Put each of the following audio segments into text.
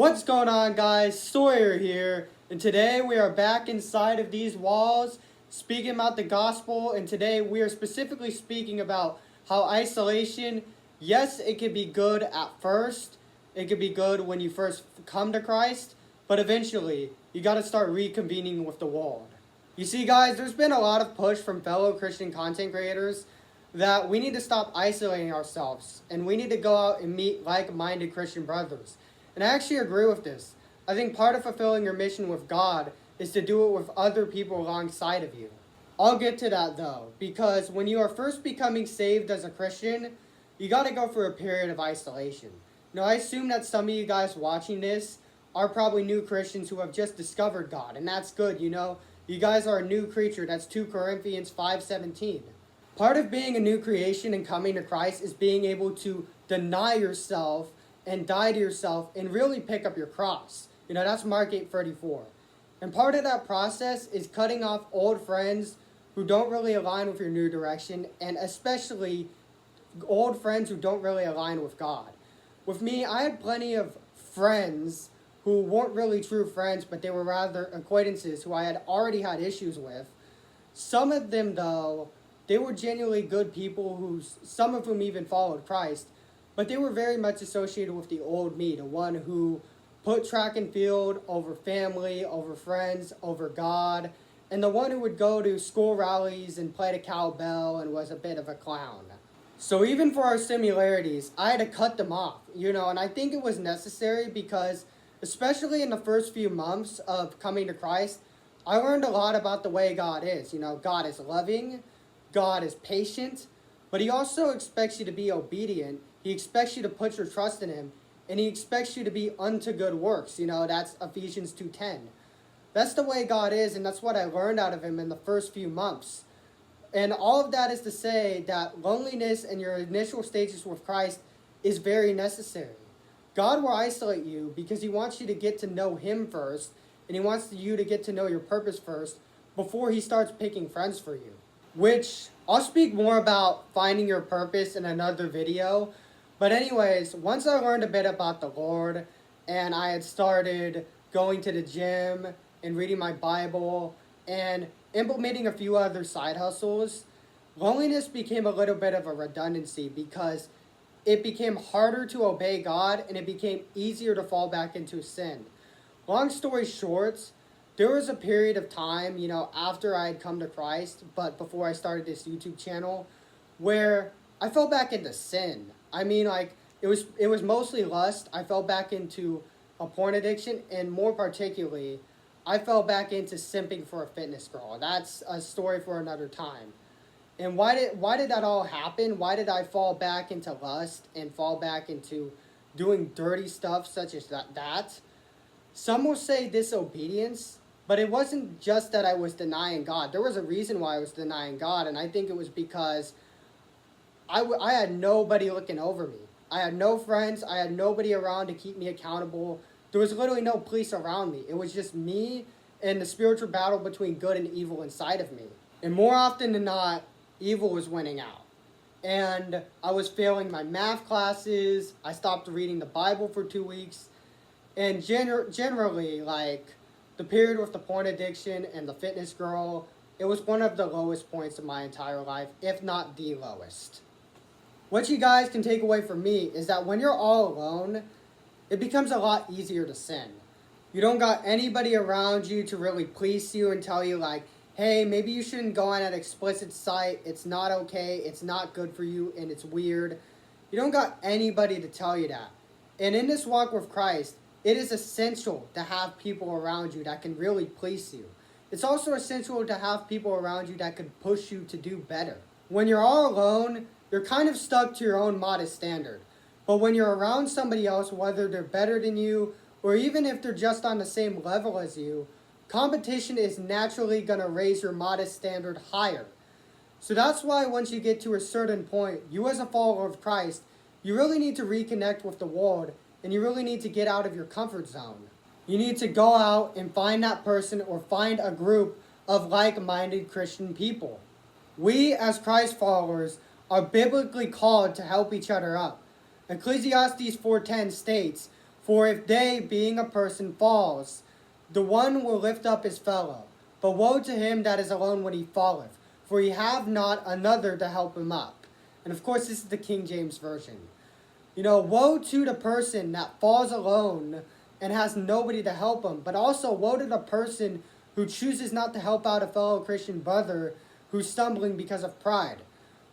What's going on, guys? Sawyer here, and today we are back inside of these walls speaking about the gospel. And today we are specifically speaking about how isolation, yes, it can be good at first, it can be good when you first come to Christ, but eventually you got to start reconvening with the world. You see, guys, there's been a lot of push from fellow Christian content creators that we need to stop isolating ourselves and we need to go out and meet like-minded Christian brothers. And I actually agree with this. I think part of fulfilling your mission with God is to do it with other people alongside of you. I'll get to that though, because when you are first becoming saved as a Christian, you got to go for a period of isolation. Now, I assume that some of you guys watching this are probably new Christians who have just discovered God, and that's good, you know. You guys are a new creature. That's 2 Corinthians 5:17. Part of being a new creation and coming to Christ is being able to deny yourself and die to yourself and really pick up your cross. You know, that's Mark 8:34. And part of that process is cutting off old friends who don't really align with your new direction, and especially old friends who don't really align with God. With me, I had plenty of friends who weren't really true friends, but they were rather acquaintances who I had already had issues with. Some of them, though, they were genuinely good people, some of whom even followed Christ, but they were very much associated with the old me, the one who put track and field over family, over friends, over God, and the one who would go to school rallies and play the cowbell and was a bit of a clown. So even for our similarities, I had to cut them off, you know, and I think it was necessary because, especially in the first few months of coming to Christ, I learned a lot about the way God is. You know, God is loving, God is patient, but He also expects you to be obedient. He expects you to put your trust in Him, and He expects you to be unto good works. You know, that's Ephesians 2:10. That's the way God is, and that's what I learned out of Him in the first few months. And all of that is to say that loneliness in your initial stages with Christ is very necessary. God will isolate you because He wants you to get to know Him first, and He wants you to get to know your purpose first before He starts picking friends for you. Which, I'll speak more about finding your purpose in another video. But anyways, once I learned a bit about the Lord, and I had started going to the gym and reading my Bible and implementing a few other side hustles, loneliness became a little bit of a redundancy because it became harder to obey God and it became easier to fall back into sin. Long story short, there was a period of time, you know, after I had come to Christ, but before I started this YouTube channel, where I fell back into sin. I mean, like, it was mostly lust. I fell back into a porn addiction, and more particularly, I fell back into simping for a fitness girl. That's a story for another time. And why did that all happen? Why did I fall back into lust and fall back into doing dirty stuff such as that? Some will say disobedience, but it wasn't just that I was denying God. There was a reason why I was denying God, and I think it was because I had nobody looking over me. I had no friends. I had nobody around to keep me accountable. There was literally no police around me. It was just me and the spiritual battle between good and evil inside of me. And more often than not, evil was winning out. And I was failing my math classes. I stopped reading the Bible for 2 weeks. And generally, like, the period with the porn addiction and the fitness girl, it was one of the lowest points of my entire life, if not the lowest. What you guys can take away from me is that when you're all alone, it becomes a lot easier to sin. You don't got anybody around you to really police you and tell you, like, hey, maybe you shouldn't go on that explicit site. It's not okay. It's not good for you, and it's weird. You don't got anybody to tell you that. And in this walk with Christ, it is essential to have people around you that can really police you. It's also essential to have people around you that can push you to do better. When you're all alone, you're kind of stuck to your own modest standard. But when you're around somebody else, whether they're better than you, or even if they're just on the same level as you, competition is naturally going to raise your modest standard higher. So that's why once you get to a certain point, you as a follower of Christ, you really need to reconnect with the world, and you really need to get out of your comfort zone. You need to go out and find that person or find a group of like-minded Christian people. We as Christ followers are biblically called to help each other up. Ecclesiastes 4:10 states, For if they, being a person, falls, the one will lift up his fellow. But woe to him that is alone when he falleth, for he have not another to help him up. And of course, this is the King James Version. Woe to the person that falls alone and has nobody to help him. But also, woe to the person who chooses not to help out a fellow Christian brother who's stumbling because of pride.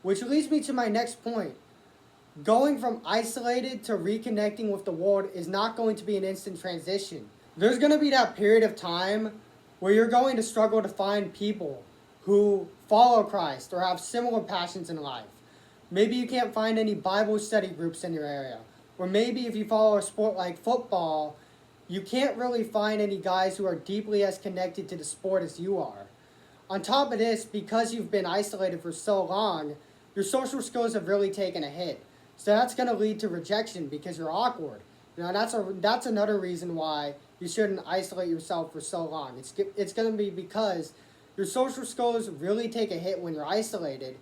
Which leads me to my next point. Going from isolated to reconnecting with the world is not going to be an instant transition. There's going to be that period of time where you're going to struggle to find people who follow Christ or have similar passions in life. Maybe you can't find any Bible study groups in your area. Or maybe if you follow a sport like football, you can't really find any guys who are deeply as connected to the sport as you are. On top of this, because you've been isolated for so long, your social skills have really taken a hit. So that's going to lead to rejection because you're awkward. That's another reason why you shouldn't isolate yourself for so long. It's going to be because your social skills really take a hit when you're isolated.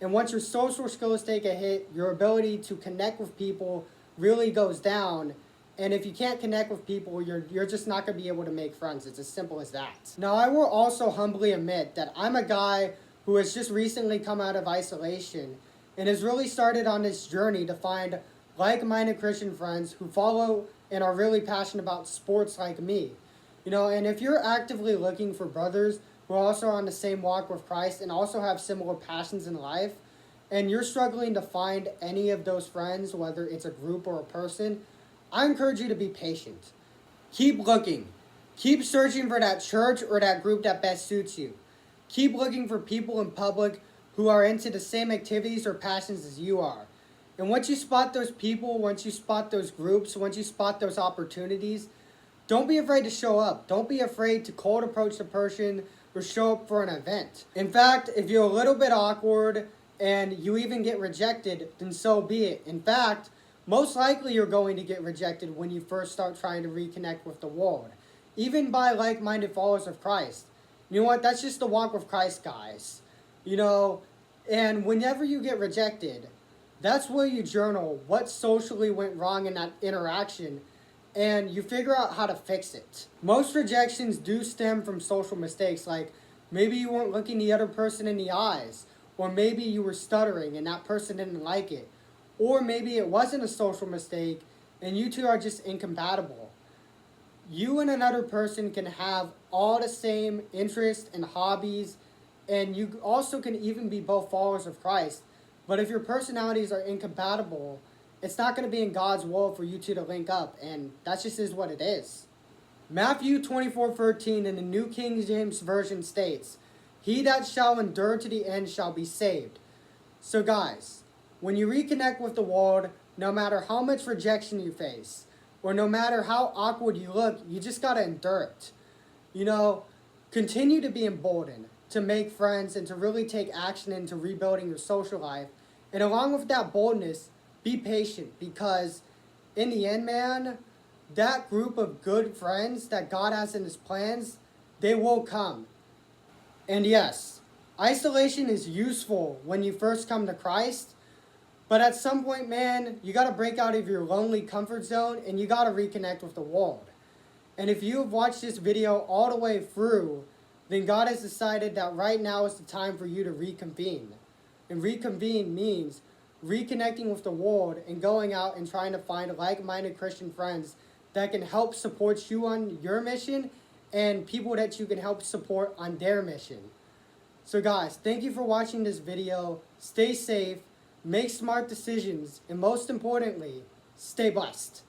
And once your social skills take a hit, your ability to connect with people really goes down. And if you can't connect with people, you're just not going to be able to make friends. It's as simple as that. Now, I will also humbly admit that I'm a guy who has just recently come out of isolation and has really started on this journey to find like-minded Christian friends who follow and are really passionate about sports like me. And if you're actively looking for brothers who are also on the same walk with Christ and also have similar passions in life, and you're struggling to find any of those friends, whether it's a group or a person, I encourage you to be patient. Keep looking. Keep searching for that church or that group that best suits you. Keep looking for people in public who are into the same activities or passions as you are. And once you spot those people, once you spot those groups, once you spot those opportunities, don't be afraid to show up. Don't be afraid to cold approach the person or show up for an event. In fact, if you're a little bit awkward and you even get rejected, then so be it. In fact, most likely you're going to get rejected when you first start trying to reconnect with the world, even by like-minded followers of Christ. You know what? That's just the walk with Christ, guys. And whenever you get rejected, that's where you journal what socially went wrong in that interaction, and you figure out how to fix it. Most rejections do stem from social mistakes, like maybe you weren't looking the other person in the eyes, or maybe you were stuttering and that person didn't like it, or maybe it wasn't a social mistake and you two are just incompatible. You and another person can have all the same interests and hobbies, and you also can even be both followers of Christ. But if your personalities are incompatible, it's not going to be in God's will for you two to link up, and that just is what it is. Matthew 24:13 in the New King James Version states, "He that shall endure to the end shall be saved." So guys, when you reconnect with the world, no matter how much rejection you face, or no matter how awkward you look, you just got to endure it. Continue to be emboldened to make friends and to really take action into rebuilding your social life. And along with that boldness, be patient, because in the end, man, that group of good friends that God has in his plans, they will come. And yes, isolation is useful when you first come to Christ, but at some point, man, you got to break out of your lonely comfort zone and you got to reconnect with the world. And if you have watched this video all the way through, then God has decided that right now is the time for you to reconvene. And reconvene means reconnecting with the world and going out and trying to find like-minded Christian friends that can help support you on your mission and people that you can help support on their mission. So guys, thank you for watching this video. Stay safe, make smart decisions, and most importantly, stay blessed.